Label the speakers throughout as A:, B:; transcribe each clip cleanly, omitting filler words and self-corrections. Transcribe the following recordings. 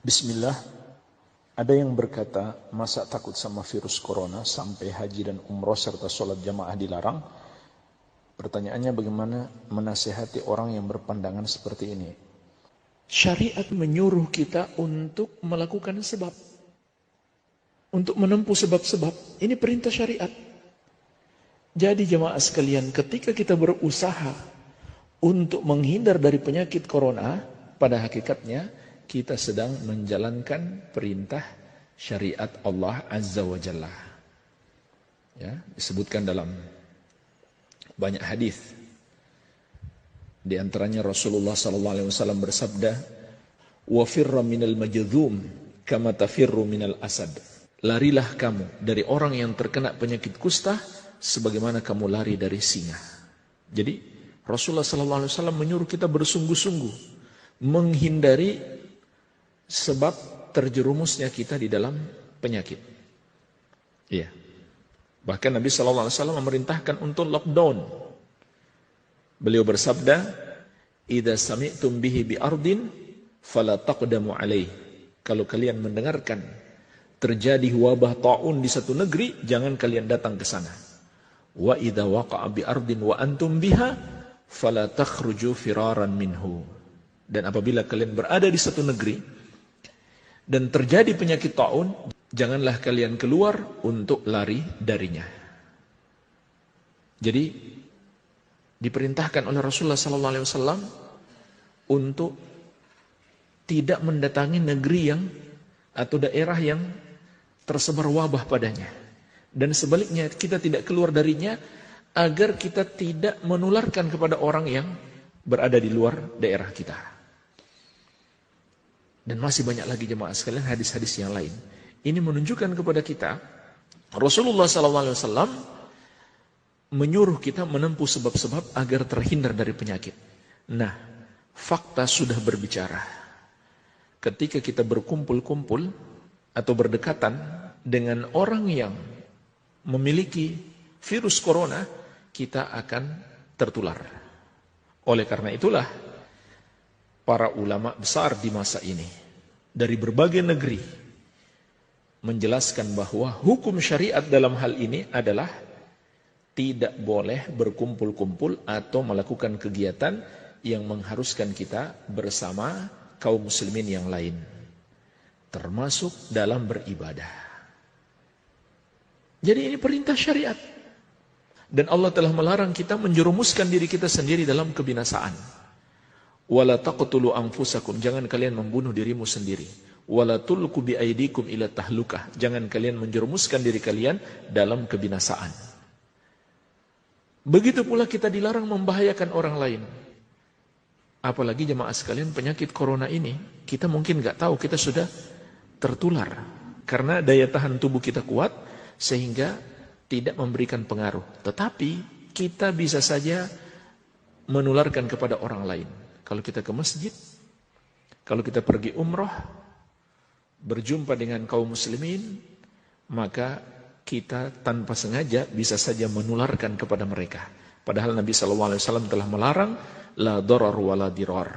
A: Bismillah, ada yang berkata, masa takut sama virus corona sampai haji dan umroh serta sholat jamaah dilarang? Pertanyaannya, bagaimana menasihati orang yang berpandangan seperti ini? Syariat menyuruh kita untuk melakukan sebab, untuk menempuh sebab-sebab. Ini perintah syariat. Jadi jamaah sekalian, ketika kita berusaha untuk menghindar dari penyakit corona, pada hakikatnya kita sedang menjalankan perintah syariat Allah Azza wa Jalla. Ya, disebutkan dalam banyak hadis. Di antaranya Rasulullah SAW bersabda, "Wa firra minal majdzum kama tafirru minal asad." Larilah kamu dari orang yang terkena penyakit kusta sebagaimana kamu lari dari singa. Jadi Rasulullah SAW menyuruh kita bersungguh-sungguh menghindari sebab terjerumusnya kita di dalam penyakit. Iya. Bahkan Nabi SAW memerintahkan untuk lockdown. Beliau bersabda, "Idza sami'tum bihi bi ardin fala taqdamu alaih." Kalau kalian mendengarkan terjadi wabah taun di satu negeri, jangan kalian datang ke sana. Wa idza waqa'a bi ardin wa antum biha fala takhruju firaran minhu. Dan apabila kalian berada di satu negeri dan terjadi penyakit taun, janganlah kalian keluar untuk lari darinya. Jadi diperintahkan oleh Rasulullah SAW untuk tidak mendatangi negeri yang atau daerah yang tersebar wabah padanya. Dan sebaliknya kita tidak keluar darinya agar kita tidak menularkan kepada orang yang berada di luar daerah kita. Dan masih banyak lagi jemaah sekalian hadis-hadis yang lain. Ini menunjukkan kepada kita Rasulullah SAW menyuruh kita menempuh sebab-sebab agar terhindar dari penyakit. Nah, fakta sudah berbicara. Ketika kita berkumpul-kumpul atau berdekatan dengan orang yang memiliki virus corona, kita akan tertular. Oleh karena itulah para ulama besar di masa ini dari berbagai negeri menjelaskan bahwa hukum syariat dalam hal ini adalah tidak boleh berkumpul-kumpul atau melakukan kegiatan yang mengharuskan kita bersama kaum muslimin yang lain, termasuk dalam beribadah. Jadi ini perintah syariat. Dan Allah telah melarang kita menjerumuskan diri kita sendiri dalam kebinasaan. Wala taqtulu anfusakum, jangan kalian membunuh dirimu sendiri. Wala tulqu biaidikum ila tahlukah, jangan kalian menjerumuskan diri kalian dalam kebinasaan. Begitu pula kita dilarang membahayakan orang lain. Apalagi jemaah sekalian, penyakit corona ini kita mungkin nggak tahu kita sudah tertular karena daya tahan tubuh kita kuat sehingga tidak memberikan pengaruh. Tetapi kita bisa saja menularkan kepada orang lain. Kalau kita ke masjid, kalau kita pergi umroh, berjumpa dengan kaum muslimin, maka kita tanpa sengaja bisa saja menularkan kepada mereka. Padahal Nabi SAW telah melarang, la darar wa la dirar.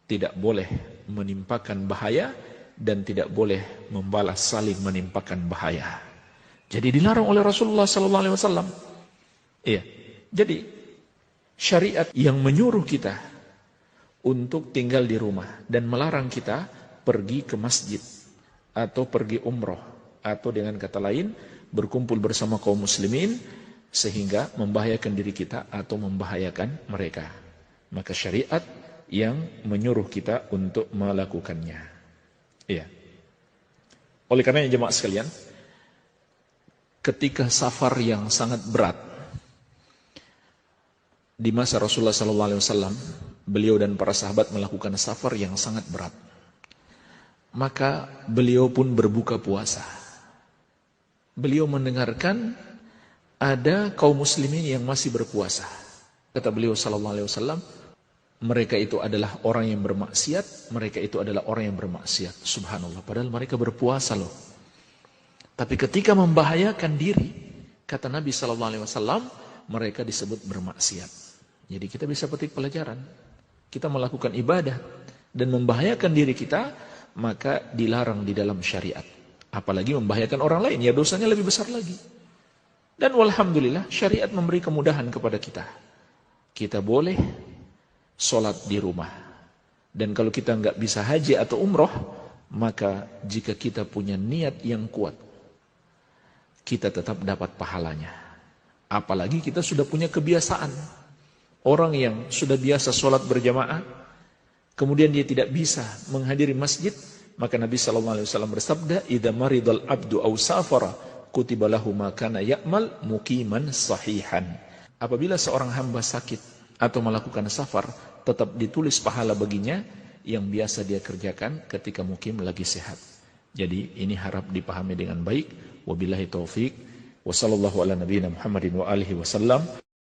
A: Tidak boleh menimpakan bahaya dan tidak boleh membalas saling menimpakan bahaya. Jadi dilarang oleh Rasulullah SAW. Iya. Jadi syariat yang menyuruh kita untuk tinggal di rumah dan melarang kita pergi ke masjid atau pergi umroh atau dengan kata lain berkumpul bersama kaum muslimin sehingga membahayakan diri kita atau membahayakan mereka. Maka syariat yang menyuruh kita untuk melakukannya. Iya. Oleh karenanya jemaah sekalian, ketika safar yang sangat berat di masa Rasulullah SAW, beliau dan para sahabat melakukan safar yang sangat berat. Maka beliau pun berbuka puasa. Beliau mendengarkan ada kaum muslimin yang masih berpuasa. Kata beliau SAW, mereka itu adalah orang yang bermaksiat, mereka itu adalah orang yang bermaksiat. Subhanallah, padahal mereka berpuasa loh. Tapi ketika membahayakan diri, kata Nabi SAW, mereka disebut bermaksiat. Jadi kita bisa petik pelajaran. Kita melakukan ibadah dan membahayakan diri kita, maka dilarang di dalam syariat. Apalagi membahayakan orang lain, ya dosanya lebih besar lagi. Dan walhamdulillah syariat memberi kemudahan kepada kita. Kita boleh sholat di rumah. Dan kalau kita nggak bisa haji atau umroh, maka jika kita punya niat yang kuat, kita tetap dapat pahalanya. Apalagi kita sudah punya kebiasaan. Orang yang sudah biasa sholat berjamaah, kemudian dia tidak bisa menghadiri masjid, maka Nabi SAW bersabda, "Idza maridal abdu aw safara, kutiba lahu ma kana ya'mal muqiman sahihan." Apabila seorang hamba sakit atau melakukan safar, tetap ditulis pahala baginya yang biasa dia kerjakan ketika mukim lagi sehat. Jadi ini harap dipahami dengan baik. Wabillahi taufik. Wassallallahu ala nabiyina Muhammadin wa alihi wasallam.